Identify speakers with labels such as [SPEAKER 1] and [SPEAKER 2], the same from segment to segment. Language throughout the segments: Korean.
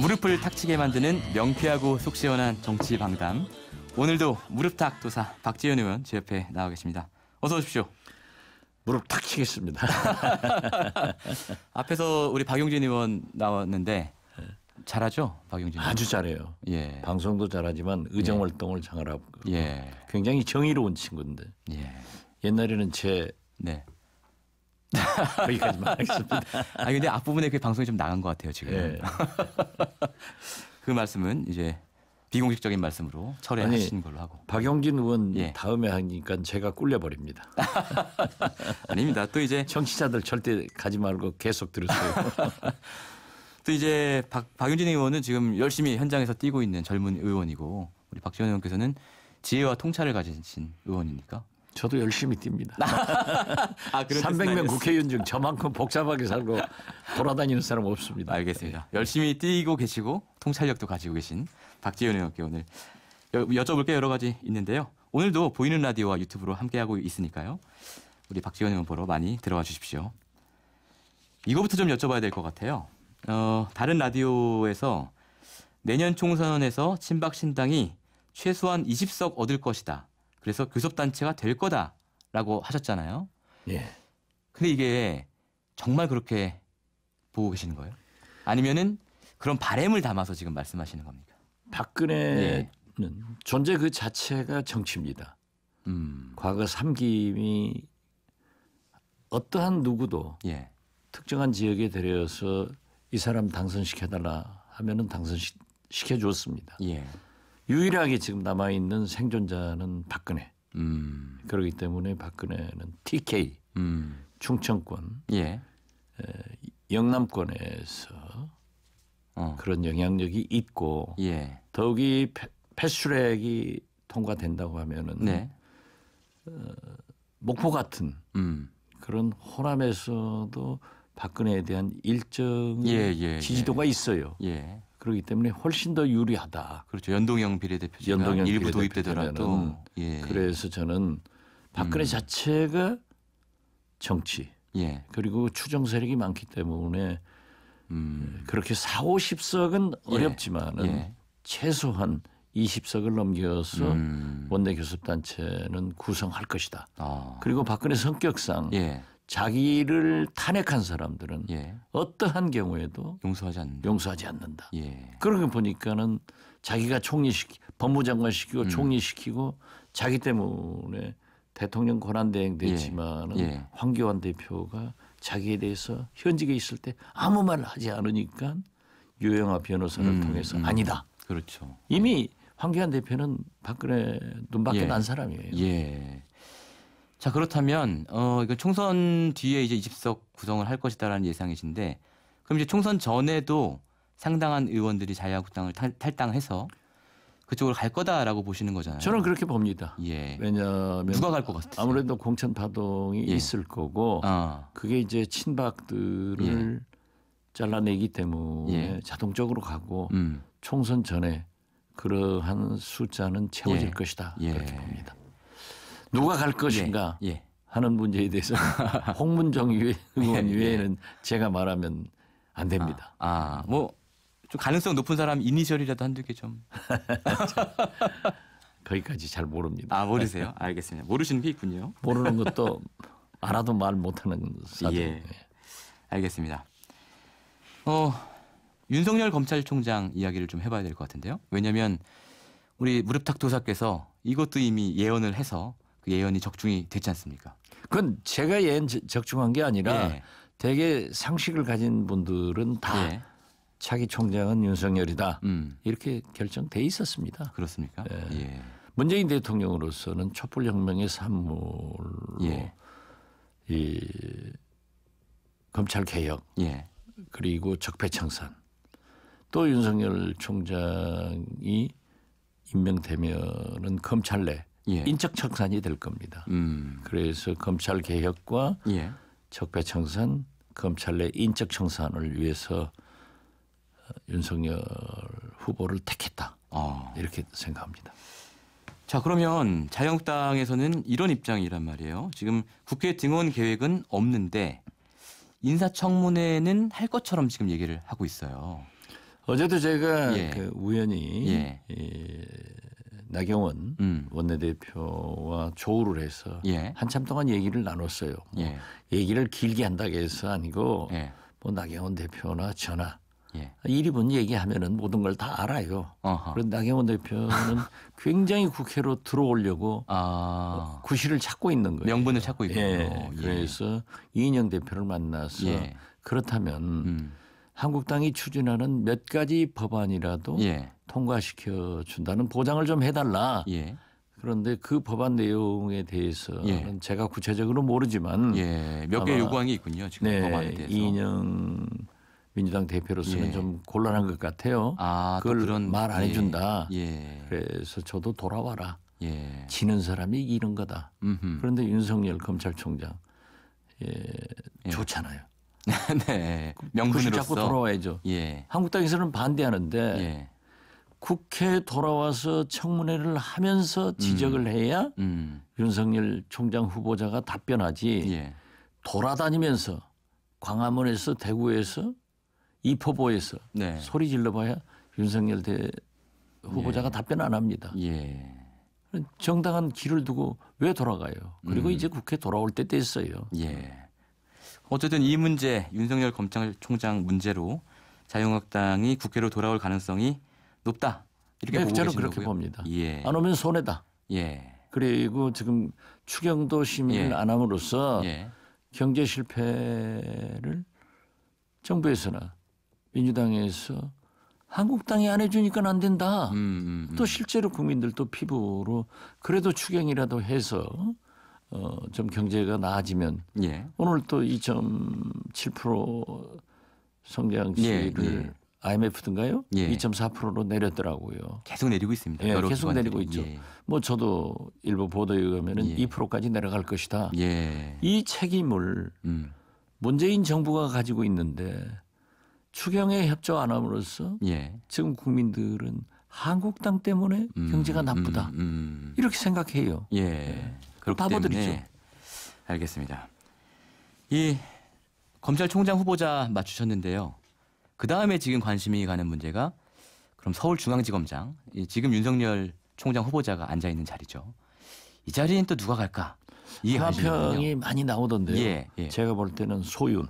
[SPEAKER 1] 무릎을 탁 치게 만드는 명쾌하고 속 시원한 정치 방담. 오늘도 무릎탁 도사 박지원 의원 제 옆에 나와 계십니다. 어서 오십시오.
[SPEAKER 2] 무릎 탁 치겠습니다.
[SPEAKER 1] 앞에서 우리 박용진 의원 나왔는데 잘하죠, 박용진 의원?
[SPEAKER 2] 아주 잘해요.
[SPEAKER 1] 예.
[SPEAKER 2] 방송도 잘하지만 의정 활동을 잘하고
[SPEAKER 1] 예.
[SPEAKER 2] 굉장히 정의로운 친구인데
[SPEAKER 1] 예.
[SPEAKER 2] 옛날에는 제
[SPEAKER 1] 네.
[SPEAKER 2] 거기까지만 하겠습니다.
[SPEAKER 1] 아 근데 앞부분에 그 방송이 좀 나간 것 같아요 지금.
[SPEAKER 2] 예.
[SPEAKER 1] 그 말씀은 이제 비공식적인 말씀으로 철회하신 걸로 하고.
[SPEAKER 2] 박용진 의원
[SPEAKER 1] 예.
[SPEAKER 2] 다음에 하니까 제가 꿀려버립니다.
[SPEAKER 1] 아닙니다. 또 이제
[SPEAKER 2] 청취자들 절대 가지 말고 계속 들으세요.
[SPEAKER 1] 또 이제 박용진 의원은 지금 열심히 현장에서 뛰고 있는 젊은 의원이고 우리 박지원 의원께서는 지혜와 통찰을 가지신 의원이니까.
[SPEAKER 2] 저도 열심히 뜁니다.
[SPEAKER 1] 아,
[SPEAKER 2] 300명 국회의원 중 저만큼 복잡하게 살고 돌아다니는 사람 없습니다.
[SPEAKER 1] 알겠습니다. 열심히 뛰고 계시고 통찰력도 가지고 계신 박지원 의원께 오늘 여쭤볼 게 여러 가지 있는데요. 오늘도 보이는 라디오와 유튜브로 함께하고 있으니까요. 우리 박지원 의원 보러 많이 들어와 주십시오. 이거부터 좀 여쭤봐야 될 것 같아요. 다른 라디오에서 내년 총선에서 친박 신당이 최소한 20석 얻을 것이다. 그래서 교섭단체가 될 거다라고 하셨잖아요.
[SPEAKER 2] 예.
[SPEAKER 1] 근데 이게 정말 그렇게 보고 계시는 거예요? 아니면은 그런 바램을 담아서 지금 말씀하시는 겁니까?
[SPEAKER 2] 박근혜는 존재 그 자체가 정치입니다. 과거 삼김이 어떠한 누구도
[SPEAKER 1] 예.
[SPEAKER 2] 특정한 지역에 데려서 이 사람 당선시켜달라 하면은 당선시켜 줬습니다.
[SPEAKER 1] 예.
[SPEAKER 2] 유일하게 지금 남아있는 생존자는 박근혜. 그렇기 때문에 박근혜는 TK, 충청권,
[SPEAKER 1] 예.
[SPEAKER 2] 영남권에서 그런 영향력이 있고
[SPEAKER 1] 예.
[SPEAKER 2] 더욱이 패스트트랙이 통과된다고 하면은
[SPEAKER 1] 네.
[SPEAKER 2] 목포 같은 그런 호남에서도 박근혜에 대한 일정 지지도가 있어요.
[SPEAKER 1] 예.
[SPEAKER 2] 그렇기 때문에 훨씬 더 유리하다.
[SPEAKER 1] 그렇죠. 연동형 비례대표제가 일부 도입되더라도. 예.
[SPEAKER 2] 그래서 저는 박근혜 자체가 정치
[SPEAKER 1] 예.
[SPEAKER 2] 그리고 추정 세력이 많기 때문에 그렇게 4, 50석은 어렵지만은
[SPEAKER 1] 예.
[SPEAKER 2] 최소한 20석을 넘겨서 원내 교섭단체는 구성할 것이다. 그리고 박근혜 성격상
[SPEAKER 1] 예.
[SPEAKER 2] 자기를 탄핵한 사람들은
[SPEAKER 1] 예.
[SPEAKER 2] 어떠한 경우에도
[SPEAKER 1] 용서하지
[SPEAKER 2] 않는다.
[SPEAKER 1] 예.
[SPEAKER 2] 그러고 보니까는 자기가 법무장관 시키고 총리시키고 자기 때문에 대통령 권한대행 됐지만 황교안 대표가 자기에 대해서 현직에 있을 때 아무 말 하지 않으니까 유영아 변호사를 통해서 아니다.
[SPEAKER 1] 그렇죠.
[SPEAKER 2] 이미 황교안 대표는 박근혜 눈밖에 난 사람이에요.
[SPEAKER 1] 예. 자 그렇다면 이거 총선 뒤에 이제 20석 구성을 할 것이다라는 예상이신데 그럼 이제 총선 전에도 상당한 의원들이 자유한국당을 탈당해서 그쪽으로 갈 거다라고 보시는 거잖아요.
[SPEAKER 2] 저는 그렇게 봅니다.
[SPEAKER 1] 예.
[SPEAKER 2] 왜냐하면
[SPEAKER 1] 누가 갈 것 같아요?
[SPEAKER 2] 아무래도 공천 파동이 있을 거고 그게 이제 친박들을 잘라내기 때문에 자동적으로 가고 총선 전에 그러한 숫자는 채워질 것이다. 그렇게 봅니다. 누가 갈 것인가 하는 문제에 대해서 홍문정 의원 외에는 제가 말하면 안 됩니다.
[SPEAKER 1] 뭐 좀 가능성 높은 사람 이니셜이라도 한두 개 좀.
[SPEAKER 2] 거기까지 잘 모릅니다.
[SPEAKER 1] 모르세요? 알겠습니다. 모르시는 게 있군요.
[SPEAKER 2] 모르는 것도 알아도 말 못하는 사정.
[SPEAKER 1] 예. 알겠습니다. 윤석열 검찰총장 이야기를 좀 해봐야 될 것 같은데요. 왜냐하면 우리 무릎탁 도사께서 이것도 이미 예언을 해서 그 예언이 적중이 됐지 않습니까?
[SPEAKER 2] 그건 제가 예언 적중한 게 아니라 되게 상식을 가진 분들은 다 차기 총장은 윤석열이다. 이렇게 결정돼 있었습니다.
[SPEAKER 1] 그렇습니까? 예.
[SPEAKER 2] 문재인 대통령으로서는 촛불혁명의 산물로 이 검찰 개혁 그리고 적폐청산 또 윤석열 총장이 임명되면은 검찰 내 인적 청산이 될 겁니다. 그래서 검찰 개혁과 적폐청산, 검찰 내 인적 청산을 위해서 윤석열 후보를 택했다. 이렇게 생각합니다.
[SPEAKER 1] 자, 그러면 자유한국당에서는 이런 입장이란 말이에요. 지금 국회 등원 계획은 없는데 인사청문회는 할 것처럼 지금 얘기를 하고 있어요.
[SPEAKER 2] 어제도 제가
[SPEAKER 1] 예.
[SPEAKER 2] 그 우연히
[SPEAKER 1] 예.
[SPEAKER 2] 나경원 원내대표와 조우를 해서
[SPEAKER 1] 예.
[SPEAKER 2] 한참 동안 얘기를 나눴어요.
[SPEAKER 1] 예.
[SPEAKER 2] 얘기를 길게 한다고 해서 아니고
[SPEAKER 1] 예.
[SPEAKER 2] 뭐 나경원 대표나 저나
[SPEAKER 1] 예.
[SPEAKER 2] 1인분 얘기하면은 모든 걸 다 알아요. 그런데 나경원 대표는 굉장히 국회로 들어오려고 구실을 찾고 있는 거예요.
[SPEAKER 1] 명분을 찾고 있군요.
[SPEAKER 2] 예. 그래서 이인영 대표를 만나서
[SPEAKER 1] 예.
[SPEAKER 2] 그렇다면 한국당이 추진하는 몇 가지 법안이라도
[SPEAKER 1] 예.
[SPEAKER 2] 통과시켜 준다는 보장을 좀 해달라.
[SPEAKER 1] 예.
[SPEAKER 2] 그런데 그 법안 내용에 대해서는
[SPEAKER 1] 예.
[SPEAKER 2] 제가 구체적으로 모르지만
[SPEAKER 1] 예. 몇 개 요구한 게 있군요. 지금
[SPEAKER 2] 네,
[SPEAKER 1] 법안에 대해서.
[SPEAKER 2] 이인영 민주당 대표로서는
[SPEAKER 1] 예.
[SPEAKER 2] 좀 곤란한 것 같아요.
[SPEAKER 1] 또
[SPEAKER 2] 그걸 말 안 해준다.
[SPEAKER 1] 예.
[SPEAKER 2] 그래서 저도 돌아와라.
[SPEAKER 1] 예.
[SPEAKER 2] 지는 사람이 이기는 거다. 그런데 윤석열 검찰총장 좋잖아요.
[SPEAKER 1] 네.
[SPEAKER 2] 구실
[SPEAKER 1] 명분으로서
[SPEAKER 2] 잡고 돌아와야죠.
[SPEAKER 1] 예.
[SPEAKER 2] 한국당에서는 반대하는데
[SPEAKER 1] 예.
[SPEAKER 2] 국회에 돌아와서 청문회를 하면서 지적을 해야 윤석열 총장 후보자가 답변하지.
[SPEAKER 1] 예.
[SPEAKER 2] 돌아다니면서 광화문에서 대구에서 이포보에서
[SPEAKER 1] 네.
[SPEAKER 2] 소리 질러봐야 윤석열 후보자가 답변 안 합니다.
[SPEAKER 1] 예.
[SPEAKER 2] 정당한 길을 두고 왜 돌아가요? 그리고 이제 국회 돌아올 때 됐어요.
[SPEAKER 1] 예. 어쨌든 이 문제 윤석열 검찰총장 문제로 자유한국당이 국회로 돌아올 가능성이 높다. 이렇게 보고
[SPEAKER 2] 저는
[SPEAKER 1] 계시는
[SPEAKER 2] 그렇게
[SPEAKER 1] 거고요.
[SPEAKER 2] 봅니다.
[SPEAKER 1] 예.
[SPEAKER 2] 안 오면 손해다.
[SPEAKER 1] 예.
[SPEAKER 2] 그리고 지금 추경도 심의를
[SPEAKER 1] 예.
[SPEAKER 2] 안 함으로써
[SPEAKER 1] 예.
[SPEAKER 2] 경제 실패를 정부에서나 민주당에서 한국당이 안 해주니까 안 된다. 또 실제로 국민들도 피부로 그래도 추경이라도 해서 좀 경제가 나아지면
[SPEAKER 1] 예.
[SPEAKER 2] 오늘 또 2.7% 성장치를 IMF든가요?
[SPEAKER 1] 예.
[SPEAKER 2] 2.4%로 내렸더라고요.
[SPEAKER 1] 계속 내리고 있습니다.
[SPEAKER 2] 예,
[SPEAKER 1] 여러
[SPEAKER 2] 계속
[SPEAKER 1] 기관들이.
[SPEAKER 2] 내리고 있죠.
[SPEAKER 1] 예.
[SPEAKER 2] 뭐 저도 일부 보도에 의하면은
[SPEAKER 1] 예.
[SPEAKER 2] 2%까지 내려갈 것이다.
[SPEAKER 1] 예.
[SPEAKER 2] 이 책임을 문재인 정부가 가지고 있는데 추경에 협조 안 함으로써
[SPEAKER 1] 예.
[SPEAKER 2] 지금 국민들은 한국당 때문에 경제가 나쁘다. 이렇게 생각해요.
[SPEAKER 1] 예. 그렇기
[SPEAKER 2] 바보들이죠.
[SPEAKER 1] 때문에 알겠습니다. 이 검찰총장 후보자 맞추셨는데요. 그 다음에 지금 관심이 가는 문제가 그럼 서울중앙지검장 지금 윤석열 총장 후보자가 앉아 있는 자리죠. 이 자리엔 또 누가 갈까? 이게 관심이거든요.
[SPEAKER 2] 화평이 많이 나오던데요.
[SPEAKER 1] 예, 예.
[SPEAKER 2] 제가 볼 때는 소윤,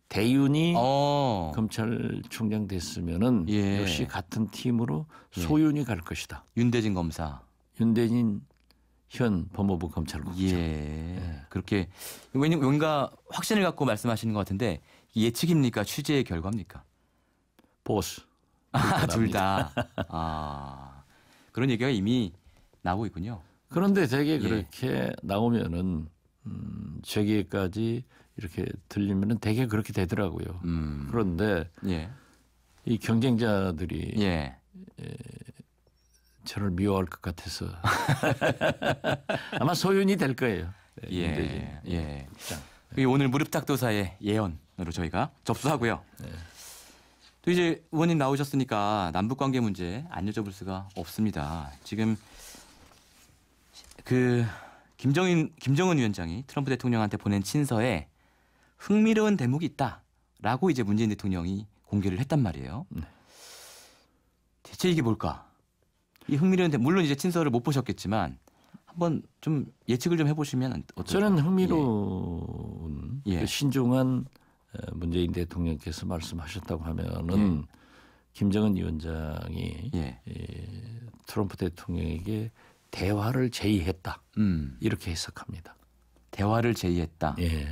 [SPEAKER 2] 대윤이 검찰총장 됐으면은
[SPEAKER 1] 예.
[SPEAKER 2] 역시 같은 팀으로 소윤이 갈 것이다.
[SPEAKER 1] 윤대진 검사.
[SPEAKER 2] 윤대진 현 법무부 검찰국장.
[SPEAKER 1] 예. 그렇게 뭔가 확신을 갖고 말씀하시는 것 같은데 예측입니까? 취재의 결과입니까?
[SPEAKER 2] 보스.
[SPEAKER 1] 둘 다. 그런 얘기가 이미 나오고 있군요.
[SPEAKER 2] 그런데 되게 그렇게 나오면은 저기까지 이렇게 들리면은 되게 그렇게 되더라고요. 그런데 이 경쟁자들이 저를 미워할 것 같아서 아마 소윤이 될 거예요.
[SPEAKER 1] 예. 오늘 무릎탁도사의 예언으로 저희가 접수하고요. 또 이제 의원님 나오셨으니까 남북관계 문제 안 여쭤볼 수가 없습니다. 지금 그 김정은 위원장이 트럼프 대통령한테 보낸 친서에 흥미로운 대목이 있다라고 이제 문재인 대통령이 공개를 했단 말이에요. 대체 이게 뭘까? 이 흥미로운 대목, 물론 이제 친서를 못 보셨겠지만 한번 좀 예측을 좀 해보시면 어떨까요?
[SPEAKER 2] 저는 흥미로운 그 신중한 문재인 대통령께서 말씀하셨다고 하면은 김정은 위원장이 트럼프 대통령에게 대화를 제의했다. 이렇게 해석합니다.
[SPEAKER 1] 대화를 제의했다.
[SPEAKER 2] 예.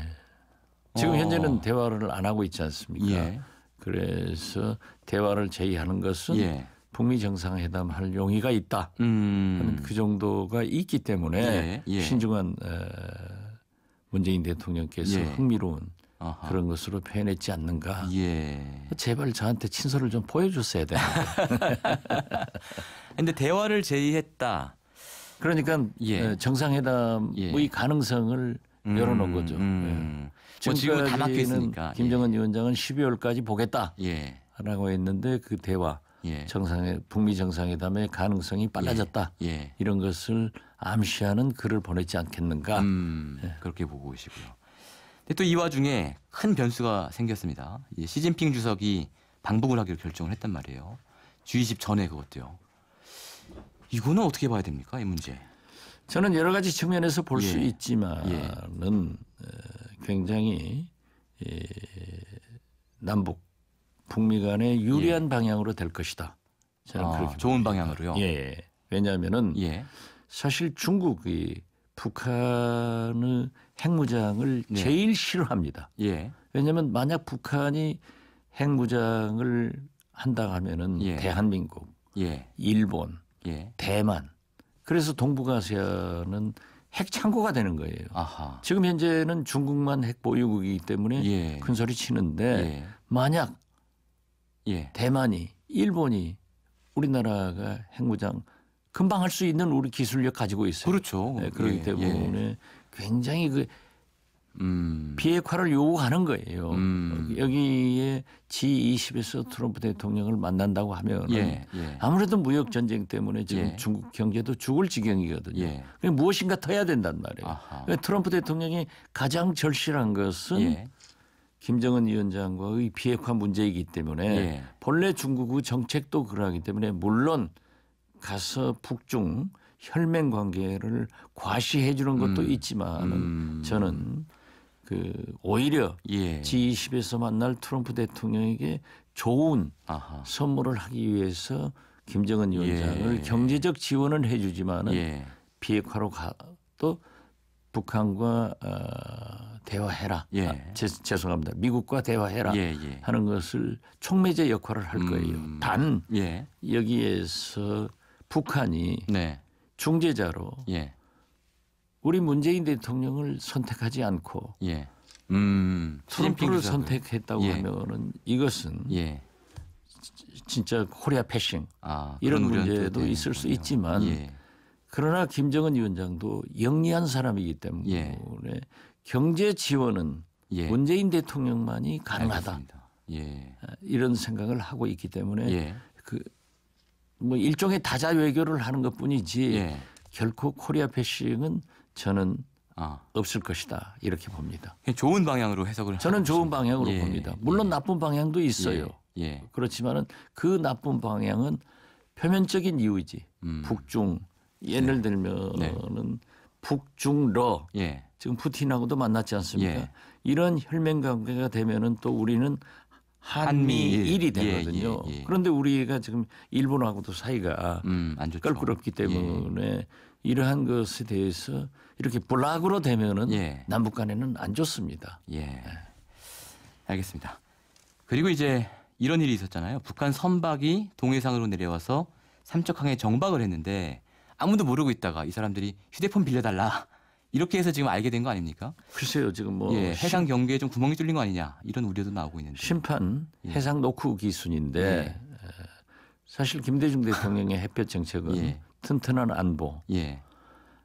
[SPEAKER 2] 지금 현재는 대화를 안 하고 있지 않습니까? 그래서 대화를 제의하는 것은 북미 정상회담 할 용의가 있다. 그 정도가 있기 때문에 신중한 문재인 대통령께서 흥미로운 그런 것으로 표현했지 않는가. 제발 저한테 친서를 좀 보여줬어야 되는데.
[SPEAKER 1] 근데 대화를 제의했다.
[SPEAKER 2] 그러니까 정상회담의 가능성을 열어놓은 거죠.
[SPEAKER 1] 지금 다 막혀 있으니까.
[SPEAKER 2] 김정은 위원장은 12월까지 보겠다라고 했는데 그 대화, 북미 정상회담의 가능성이 빨라졌다. 이런 것을 암시하는 글을 보냈지 않겠는가.
[SPEAKER 1] 그렇게 보고 계시고요. 근데 또 이 와중에 큰 변수가 생겼습니다. 시진핑 주석이 방북을 하기로 결정을 했단 말이에요. G20 전에 그것도요. 이거는 어떻게 봐야 됩니까? 이 문제.
[SPEAKER 2] 저는 여러 가지 측면에서 볼 수
[SPEAKER 1] 예.
[SPEAKER 2] 있지만은 굉장히 남북 북미 간에 유리한 방향으로 될 것이다. 저는 그렇게
[SPEAKER 1] 좋은
[SPEAKER 2] 봅니다.
[SPEAKER 1] 방향으로요.
[SPEAKER 2] 예. 왜냐하면은 사실 중국이 북한의 핵무장을 제일 싫어합니다. 왜냐하면 만약 북한이 핵무장을 한다 하면은 대한민국, 일본, 대만, 그래서 동북아시아는 핵 창고가 되는 거예요.
[SPEAKER 1] 아하.
[SPEAKER 2] 지금 현재는 중국만 핵 보유국이기 때문에 큰 소리 치는데 만약 대만이, 일본이 우리나라가 핵무장 금방 할 수 있는 우리 기술력 가지고 있어요.
[SPEAKER 1] 그렇죠.
[SPEAKER 2] 그렇기 때문에 굉장히 그 비핵화를 요구하는 거예요. 여기에 G20에서 트럼프 대통령을 만난다고 하면 아무래도 무역 전쟁 때문에 지금 중국 경제도 죽을 지경이거든요. 무엇인가 더 해야 된단 말이에요. 그러니까 트럼프 대통령이 가장 절실한 것은 김정은 위원장과의 비핵화 문제이기 때문에 본래 중국의 정책도 그러하기 때문에 물론 가서 북중 혈맹 관계를 과시해 주는 것도 있지만 저는 오히려 G20에서 만날 트럼프 대통령에게 좋은 선물을 하기 위해서 김정은 위원장을 경제적 지원을 해 주지만은 비핵화로 또 북한과 대화해라. 죄송합니다. 미국과 대화해라 하는 것을 촉매제 역할을 할 거예요. 단 여기에서 북한이 중재자로 우리 문재인 대통령을 선택하지 않고 트럼프를 선택했다고 하면은 이것은 진짜 코리아 패싱 이런 문제도 있을 수 있지만 그러나 김정은 위원장도 영리한 사람이기 때문에 경제 지원은 문재인 대통령만이 가능하다. 이런 생각을 하고 있기 때문에 뭐 일종의 다자 외교를 하는 것뿐이지 결코 코리아 패싱은 저는 없을 것이다 이렇게 봅니다.
[SPEAKER 1] 좋은 방향으로 해석을
[SPEAKER 2] 저는 좋은 방향으로 봅니다. 물론 나쁜 방향도 있어요. 그렇지만은 그 나쁜 방향은 표면적인 이유이지. 북중 예를 들면은 북중러 지금 푸틴하고도 만났지 않습니까? 이런 혈맹 관계가 되면은 또 우리는 한미일이 되거든요. 그런데 우리가 지금 일본하고도 사이가
[SPEAKER 1] 안 좋죠.
[SPEAKER 2] 껄끄럽기 때문에 이러한 것에 대해서 이렇게 블락으로 되면은 남북 간에는 안 좋습니다.
[SPEAKER 1] 알겠습니다. 그리고 이제 이런 일이 있었잖아요. 북한 선박이 동해상으로 내려와서 삼척항에 정박을 했는데 아무도 모르고 있다가 이 사람들이 휴대폰 빌려달라 이렇게 해서 지금 알게 된 거 아닙니까?
[SPEAKER 2] 글쎄요, 지금 뭐
[SPEAKER 1] 해상 경계에 좀 구멍이 뚫린 거 아니냐 이런 우려도 나오고 있는데.
[SPEAKER 2] 심판 해상 노크 기순인데 사실 김대중 대통령의 햇볕 정책은 튼튼한 안보,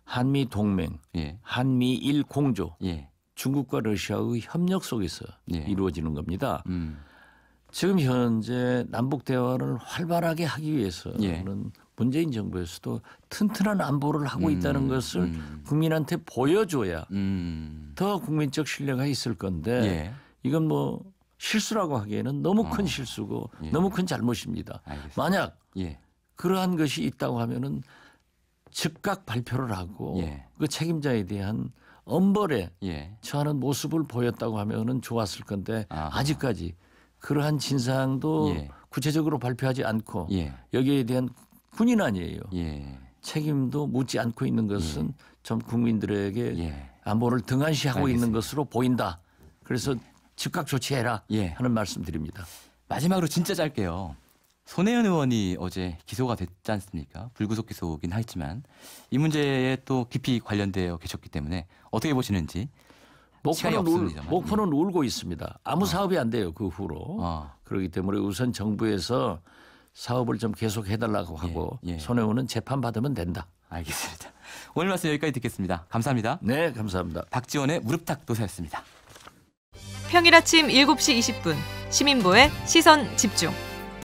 [SPEAKER 2] 한미 동맹, 한미일 공조, 중국과 러시아의 협력 속에서 이루어지는 겁니다. 지금 현재 남북 대화를 활발하게 하기 위해서는 문재인 정부에서도 튼튼한 안보를 하고 있다는 것을 국민한테 보여줘야 더 국민적 신뢰가 있을 건데 이건 뭐 실수라고 하기에는 너무 큰 실수고 너무 큰 잘못입니다.
[SPEAKER 1] 알겠습니다.
[SPEAKER 2] 만약 그러한 것이 있다고 하면은 즉각 발표를 하고 그 책임자에 대한 엄벌에 처하는 모습을 보였다고 하면은 좋았을 건데 아직까지 그러한 진상도 구체적으로 발표하지 않고 여기에 대한 군인 아니에요. 책임도 묻지 않고 있는 것은 좀 국민들에게 안보를 등한시하고 있는 것으로 보인다. 그래서 즉각 조치해라 하는 말씀드립니다.
[SPEAKER 1] 마지막으로 진짜 짧게요. 손혜원 의원이 어제 기소가 됐지 않습니까? 불구속 기소긴 하지만 이 문제에 또 깊이 관련되어 계셨기 때문에 어떻게 보시는지.
[SPEAKER 2] 목포는 울고 있습니다. 아무 사업이 안 돼요. 그 후로. 그렇기 때문에 우선 정부에서 사업을 좀 계속해달라고 하고 손혜원은 재판받으면 된다.
[SPEAKER 1] 알겠습니다. 오늘 말씀 여기까지 듣겠습니다. 감사합니다.
[SPEAKER 2] 네, 감사합니다.
[SPEAKER 1] 박지원의 무릎탁 도사였습니다.
[SPEAKER 3] 평일 아침 7시 20분 시민보의 시선집중.